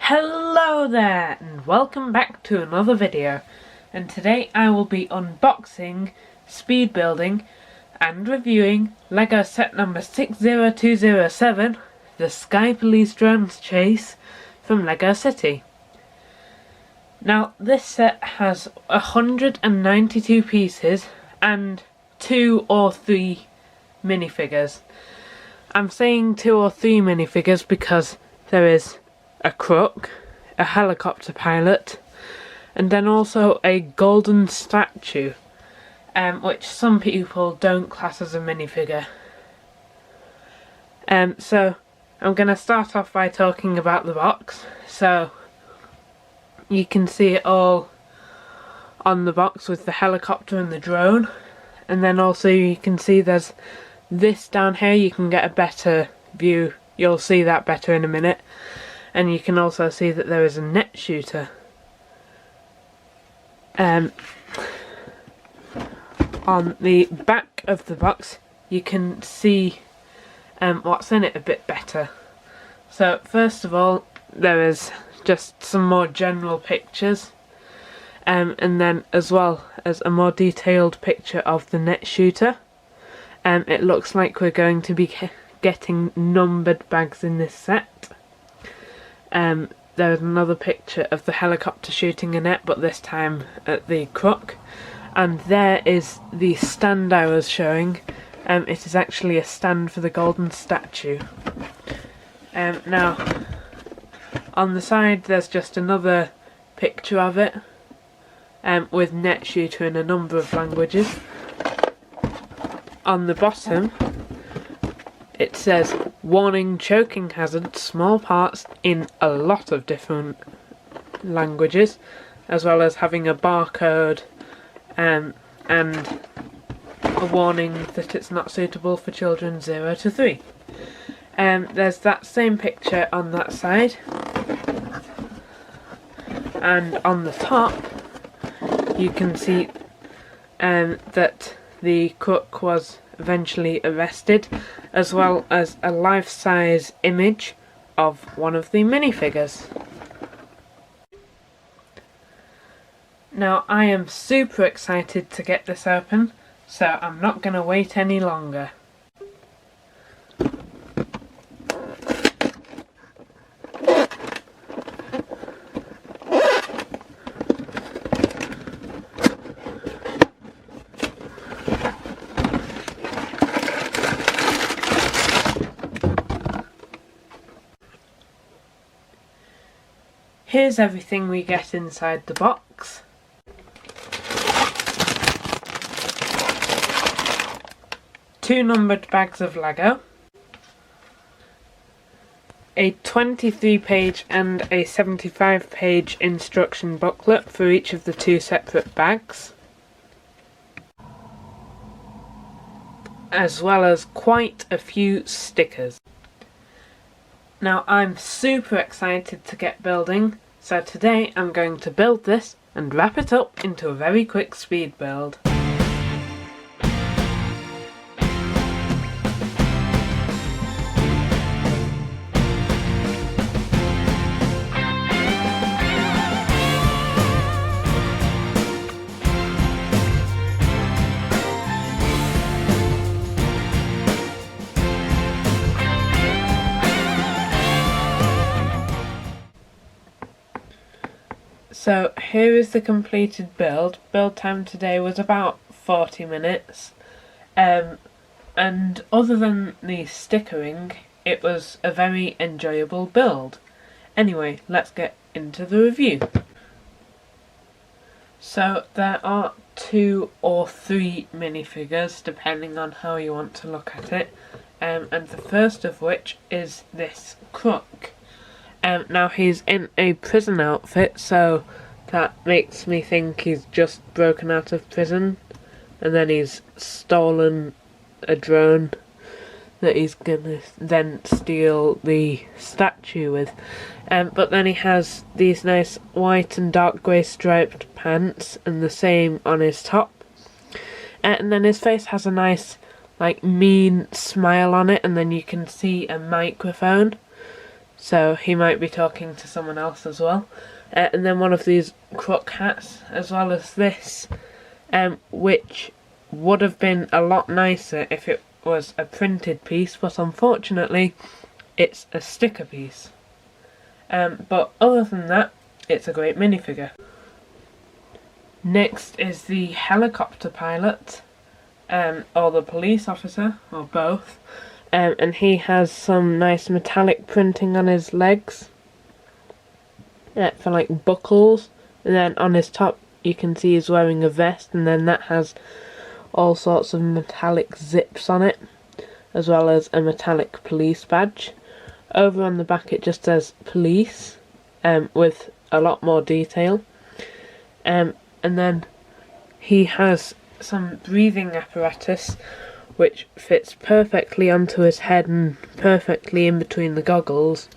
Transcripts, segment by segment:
Hello there and welcome back to another video, and today I will be unboxing, speed building and reviewing LEGO set number 60207, the Sky Police Drones Chase from LEGO City. Now this set has 192 pieces and 2 or 3 minifigures. I'm saying 2 or 3 minifigures because there is a Crook, a helicopter pilot, and then also a golden statue, which some people don't class as a minifigure. So I'm going to start off by talking about the box. So you can see it all on the box with the helicopter and the drone, and then also you can see there's this down here. You can get a better view, you'll see that better in a minute. And you can also see that there is a net shooter. On the back of the box you can see what's in it a bit better. So first of all, there is just some more general pictures, and then as well as a more detailed picture of the net shooter. It looks like we're going to be getting numbered bags in this set. There is another picture of the helicopter shooting a net, but this time at the Crook. And there is the stand I was showing. It is actually a stand for the golden statue. Now, on the side there's just another picture of it, with net shooter in a number of languages. On the bottom it says, warning, choking hazard, small parts in a lot of different languages, as well as having a barcode and a warning that it's not suitable for children 0 to 3. There's that same picture on that side, and on the top you can see that the Crook was eventually arrested, as well as a life-size image of one of the minifigures. Now I am super excited to get this open, so I'm not going to wait any longer. Here's everything we get inside the box. Two numbered bags of Lego, a 23-page and a 75-page instruction booklet for each of the 2 separate bags, as well as quite a few stickers. Now I'm super excited to get building, so today I'm going to build this and wrap it up into a very quick speed build. So here is the completed build. Build time today was about 40 minutes. And other than the stickering, it was a very enjoyable build. Anyway, let's get into the review. So there are 2 or 3 minifigures, depending on how you want to look at it. And the first of which is this Crook. Now he's in a prison outfit, so that makes me think he's just broken out of prison, and then he's stolen a drone that he's gonna then steal the statue with. But then he has these nice white and dark grey striped pants and the same on his top. And then his face has a nice like mean smile on it, and then you can see a microphone so he might be talking to someone else as well. And then one of these Crook hats, as well as this, which would have been a lot nicer if it was a printed piece, but unfortunately it's a sticker piece. But other than that, it's a great minifigure. Next is the helicopter pilot, or the police officer, or both, and he has some nice metallic printing on his legs, for like buckles, and then on his top you can see he's wearing a vest, and then that has all sorts of metallic zips on it, as well as a metallic police badge. Over on the back it just says police, with a lot more detail, and then he has some breathing apparatus which fits perfectly onto his head and perfectly in between the goggles,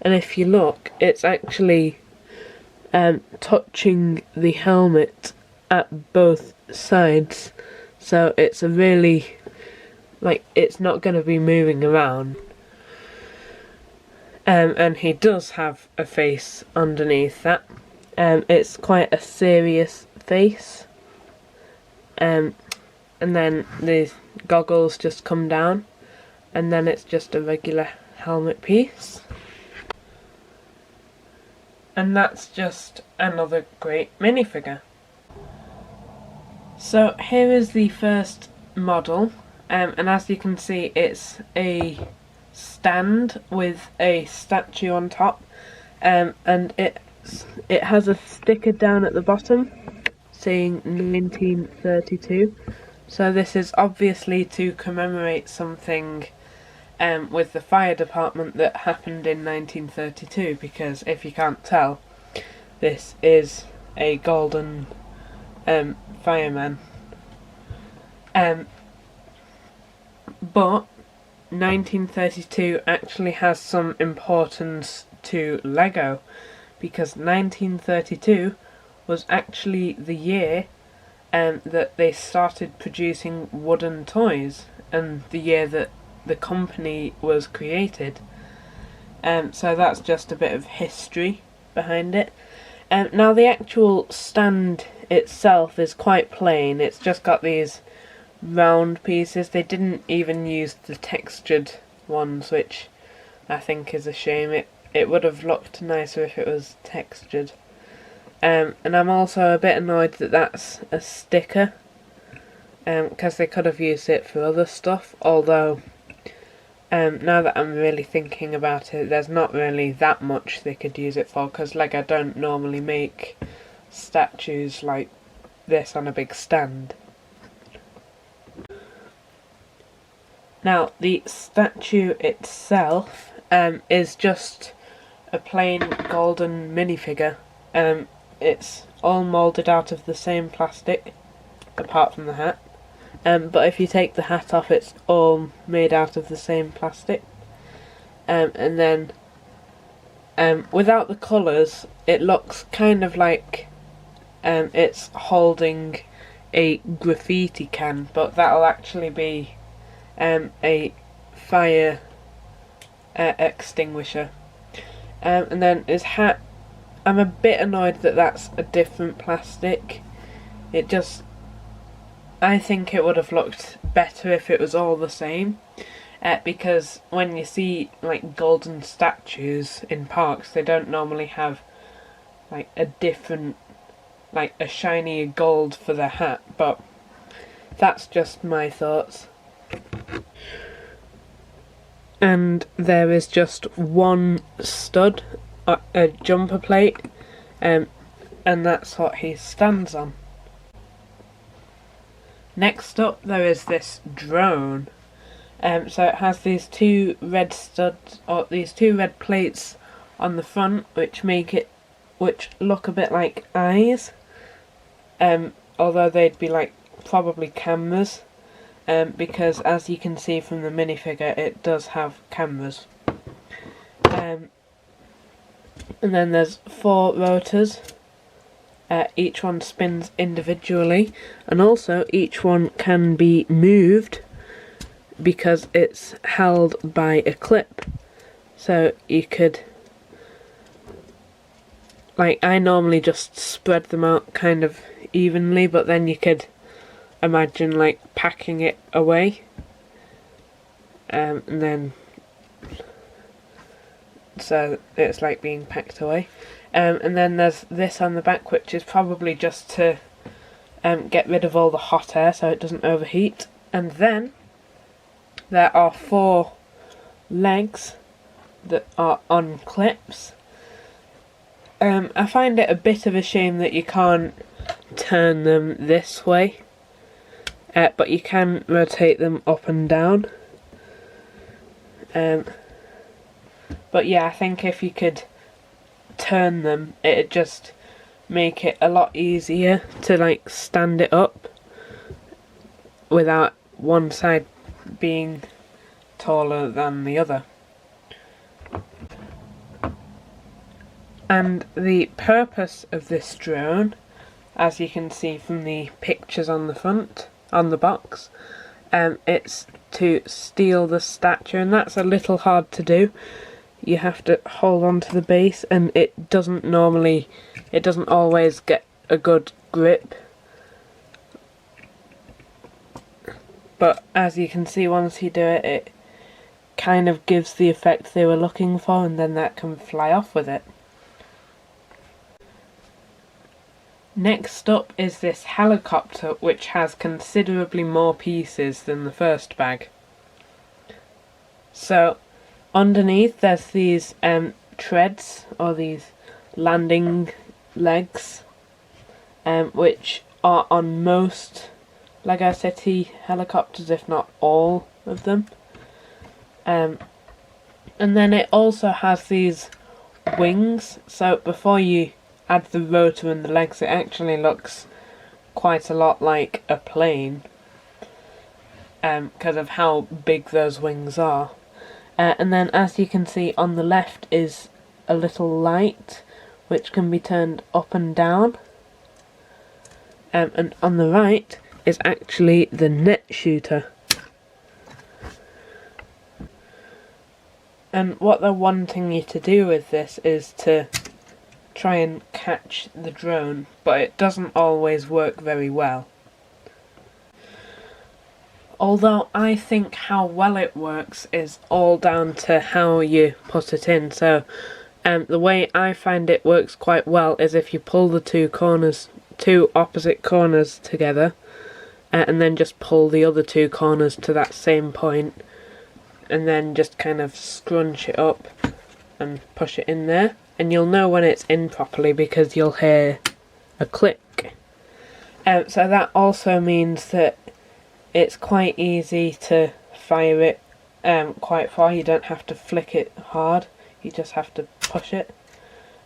and if you look, it's actually touching the helmet at both sides, so it's a really, like, it's not going to be moving around. And he does have a face underneath that. It's quite a serious face. And then the goggles just come down, and then it's just a regular helmet piece. And that's just another great minifigure. So here is the first model, and as you can see, it's a stand with a statue on top, and it has a sticker down at the bottom saying 1932. So this is obviously to commemorate something with the fire department that happened in 1932, because if you can't tell, this is a golden fireman. But 1932 actually has some importance to Lego, because 1932 was actually the year that they started producing wooden toys, and the year that the company was created. So that's just a bit of history behind it. Now the actual stand itself is quite plain. It's just got these round pieces. They didn't even use the textured ones, which I think is a shame. It would have looked nicer if it was textured. And I'm also a bit annoyed that that's a sticker, because they could have used it for other stuff, although now that I'm really thinking about it, there's not really that much they could use it for, because Lego don't normally make statues like this on a big stand. Now, the statue itself is just a plain golden minifigure. It's all moulded out of the same plastic, apart from the hat. But if you take the hat off, it's all made out of the same plastic. And then, without the colours, it looks kind of like it's holding a graffiti can, but that'll actually be a fire extinguisher. And then his hat, I'm a bit annoyed that that's a different plastic. I think it would have looked better if it was all the same, because when you see like golden statues in parks, they don't normally have like a different, like a shiny gold for their hat, but that's just my thoughts. And there is just one stud, a jumper plate, and that's what he stands on. Next up, there is this drone. So it has these two red studs, or these two red plates on the front, which look a bit like eyes. Although they'd be like probably cameras, because as you can see from the minifigure, it does have cameras. And then there's 4 rotors. Each one spins individually, and also each one can be moved because it's held by a clip. So you could, like, I normally just spread them out kind of evenly, but then you could imagine like packing it away, and then so it's like being packed away. And then there's this on the back, which is probably just to get rid of all the hot air so it doesn't overheat. And then there are 4 legs that are on clips. I find it a bit of a shame that you can't turn them this way, but you can rotate them up and down. But yeah, I think if you could turn them, it'd just make it a lot easier to like stand it up without one side being taller than the other. And the purpose of this drone, as you can see from the pictures on the front, on the box, it's to steal the statue, and that's a little hard to do. You have to hold on to the base, and it doesn't always get a good grip. But as you can see, once you do it, it kind of gives the effect they were looking for, and then that can fly off with it. Next up is this helicopter, which has considerably more pieces than the first bag. So underneath there's these treads, or these landing legs, which are on most LEGO City helicopters, if not all of them. And then it also has these wings, so before you add the rotor and the legs, it actually looks quite a lot like a plane, because of how big those wings are. And then as you can see on the left is a little light which can be turned up and down, and on the right is actually the net shooter. And what they're wanting you to do with this is to try and catch the drone, but it doesn't always work very well. Although I think how well it works is all down to how you put it in. So the way I find it works quite well is if you pull the two opposite corners together, and then just pull the other 2 corners to that same point, and then just kind of scrunch it up and push it in there. And you'll know when it's in properly because you'll hear a click. So that also means that it's quite easy to fire it quite far. You don't have to flick it hard, you just have to push it.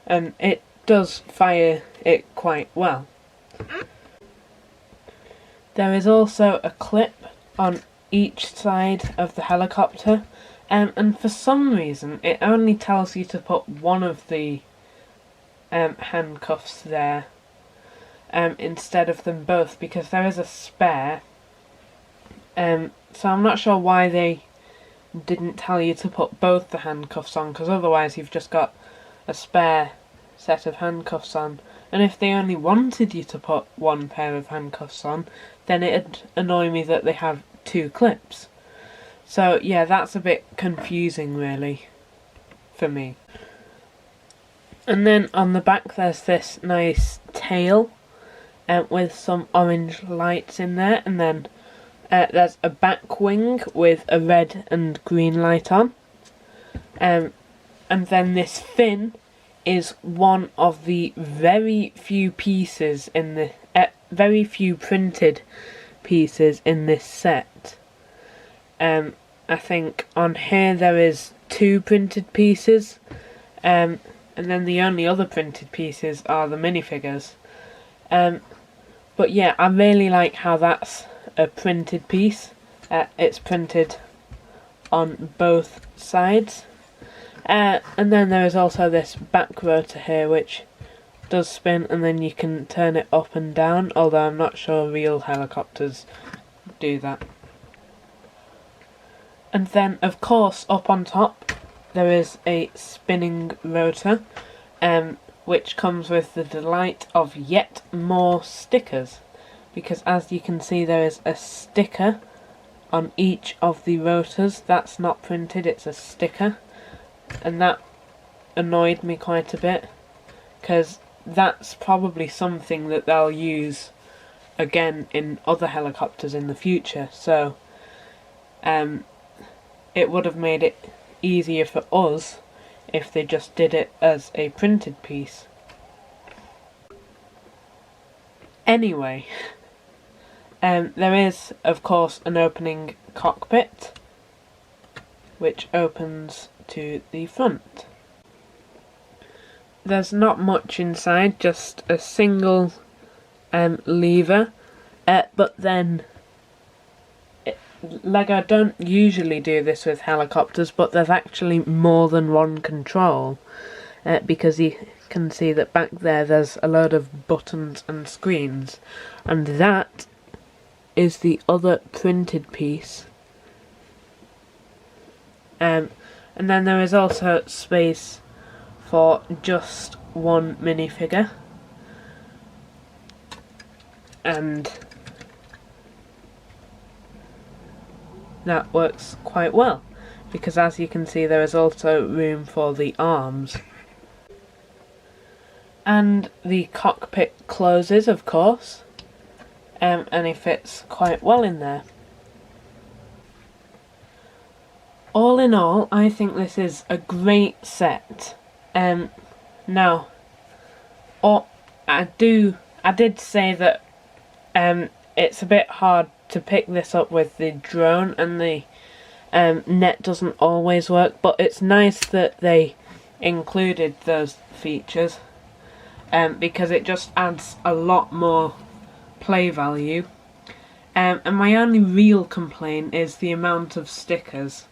And it does fire it quite well. There is also a clip on each side of the helicopter, and for some reason it only tells you to put one of the handcuffs there instead of them both, because there is a spare. So I'm not sure why they didn't tell you to put both the handcuffs on, because otherwise you've just got a spare set of handcuffs on. And if they only wanted you to put one pair of handcuffs on, then it'd annoy me that they have 2 clips. So yeah, that's a bit confusing really for me. And then on the back there's this nice tail with some orange lights in there, and then there's a back wing with a red and green light on, and then this fin is one of the very few pieces in the very few printed pieces in this set. I think on here there is 2 printed pieces, and then the only other printed pieces are the minifigures. But yeah, I really like how that's a printed piece. It's printed on both sides. And then there is also this back rotor here which does spin, and then you can turn it up and down, although I'm not sure real helicopters do that. And then of course up on top there is a spinning rotor, which comes with the delight of yet more stickers, because as you can see there is a sticker on each of the rotors. That's not printed, it's a sticker, and that annoyed me quite a bit, because that's probably something that they'll use again in other helicopters in the future, so it would have made it easier for us if they just did it as a printed piece. Anyway, there is of course an opening cockpit which opens to the front. There's not much inside, just a single lever, but then Lego don't usually do this with helicopters, but there's actually more than one control, because you can see that back there's a load of buttons and screens, and that is the other printed piece. And then there is also space for just one minifigure, and that works quite well, because as you can see there is also room for the arms. And the cockpit closes, of course, and it fits quite well in there. All in all, I think this is a great set. Now, I did say that it's a bit hard to pick this up with the drone, and the net doesn't always work, but it's nice that they included those features, because it just adds a lot more play value. And my only real complaint is the amount of stickers.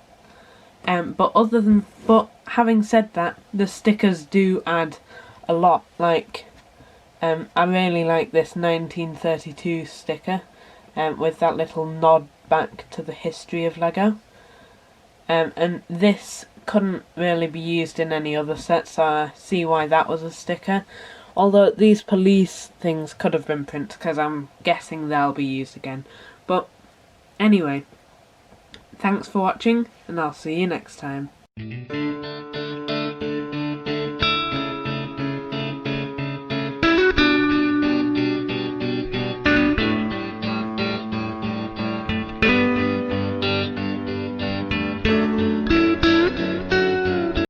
But having said that, the stickers do add a lot. Like, I really like this 1932 sticker, with that little nod back to the history of Lego. And this couldn't really be used in any other set, so I see why that was a sticker. Although these police things could have been printed, because I'm guessing they'll be used again. But anyway, thanks for watching, and I'll see you next time.